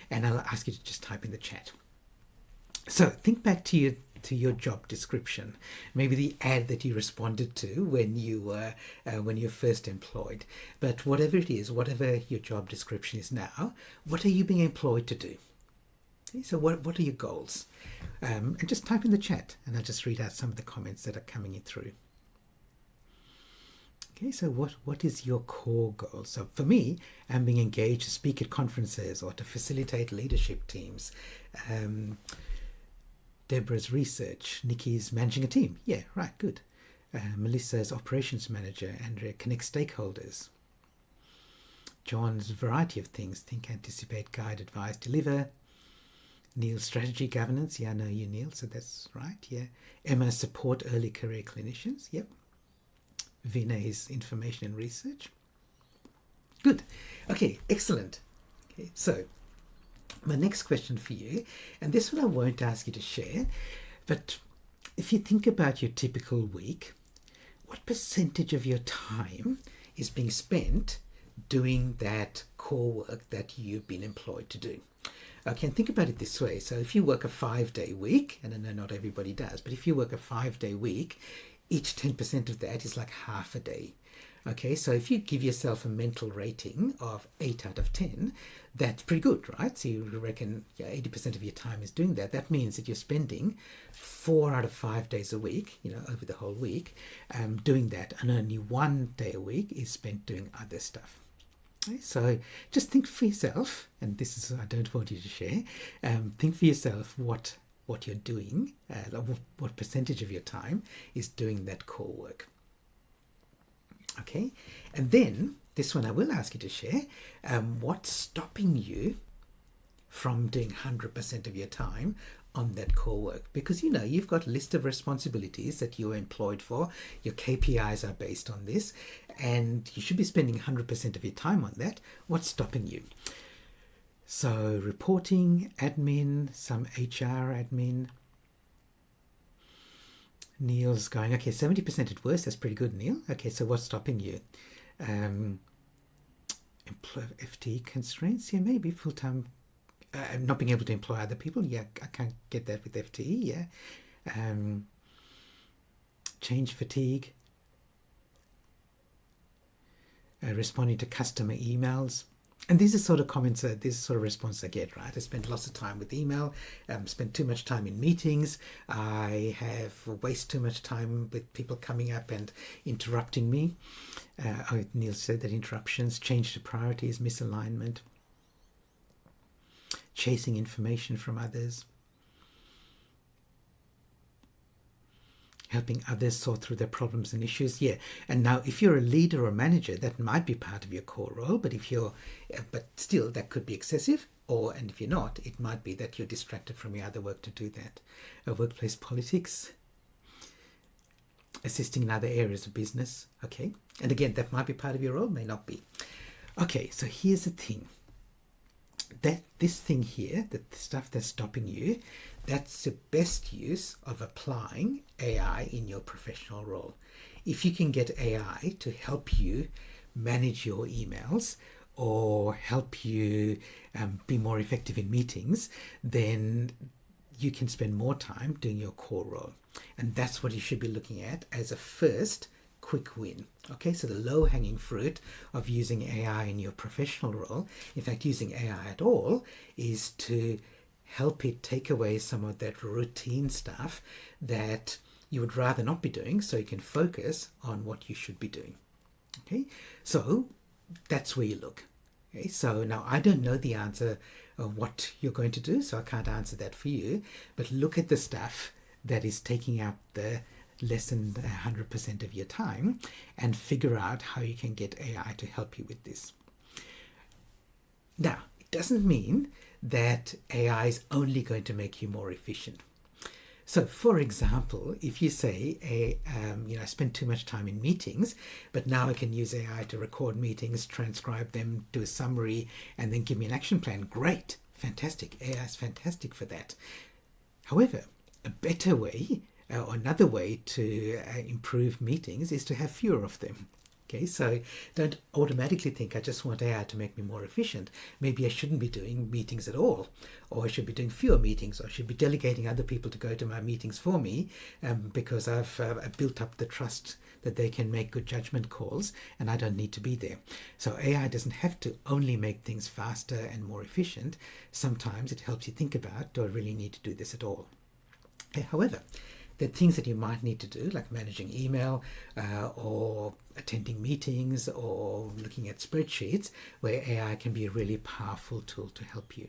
and I'll ask you to just type in the chat. So think back to your job description, maybe the ad that you responded to when you were first employed. But whatever it is, whatever your job description is now, what are you being employed to do? Okay, so what are your goals? And just type in the chat, and I'll just read out some of the comments that are coming in through. Okay, so what is your core goal? So for me, I'm being engaged to speak at conferences or to facilitate leadership teams. Deborah's research. Nikki's managing a team. Yeah, right, good. Melissa's operations manager. Andrea connects stakeholders. John's variety of things. Think, anticipate, guide, advise, deliver. Neil's strategy governance. Yeah, I know you, Neil, so that's right. Yeah. Emma, support early career clinicians. Yep. Vinay's information and research. Good. Okay, excellent. Okay, so my next question for you, and this one I won't ask you to share, but if you think about your typical week, what percentage of your time is being spent doing that core work that you've been employed to do? Okay, and think about it this way. So if you work a 5-day week, and I know not everybody does, but if you work a 5-day week, each 10% of that is like half a day. Okay, so if you give yourself a mental rating of 8 out of 10, that's pretty good, right? So you reckon 80% of your time is doing that. That means that you're spending 4 out of 5 days a week, over the whole week, doing that, and only 1 day a week is spent doing other stuff. Okay, so just think for yourself, and this is, I don't want you to share, think for yourself what you're doing, what percentage of your time is doing that core work. Okay, and then this one I will ask you to share, what's stopping you from doing 100% of your time on that core work? Because you've got a list of responsibilities that you're employed for, your KPIs are based on this, and you should be spending 100% of your time on that. What's stopping you? So reporting, admin, some HR admin. Neil's going, okay, 70% at worst, that's pretty good, Neil. Okay, so what's stopping you? FTE constraints, yeah, maybe full-time, not being able to employ other people, yeah, I can't get that with FTE, yeah. Change fatigue. Responding to customer emails. And these are sort of comments, this is sort of response I get, right? I spend lots of time with email, spend too much time in meetings, I waste too much time with people coming up and interrupting me. Neil said that interruptions, change to priorities, misalignment, chasing information from others, helping others sort through their problems and issues. Yeah, and now if you're a leader or manager, that might be part of your core role, but but still that could be excessive, and if you're not, it might be that you're distracted from your other work to do that. Workplace politics, assisting in other areas of business. Okay, and again, that might be part of your role, may not be. Okay, so here's the thing. This thing here, the stuff that's stopping you, that's the best use of applying AI in your professional role. If you can get AI to help you manage your emails or help you be more effective in meetings, then you can spend more time doing your core role. And that's what you should be looking at as a first quick win. Okay, so the low-hanging fruit of using AI in your professional role, in fact using AI at all, is to help it take away some of that routine stuff that you would rather not be doing, so you can focus on what you should be doing. Okay, so that's where you look. Okay, so now I don't know the answer of what you're going to do, so I can't answer that for you, but look at the stuff that is taking up the less than 100% of your time and figure out how you can get AI to help you with this. Now, it doesn't mean that AI is only going to make you more efficient. So, for example, if you say, I spend too much time in meetings, but now I can use AI to record meetings, transcribe them, do a summary, and then give me an action plan. Great, fantastic. AI is fantastic for that. However, a better way, or another way to improve meetings is to have fewer of them. Okay, so don't automatically think I just want AI to make me more efficient. Maybe I shouldn't be doing meetings at all, or I should be doing fewer meetings, or I should be delegating other people to go to my meetings for me, because I've built up the trust that they can make good judgment calls and I don't need to be there. So AI doesn't have to only make things faster and more efficient. Sometimes it helps you think about, do I really need to do this at all? However, there are things that you might need to do, like managing email, or attending meetings, or looking at spreadsheets, where AI can be a really powerful tool to help you.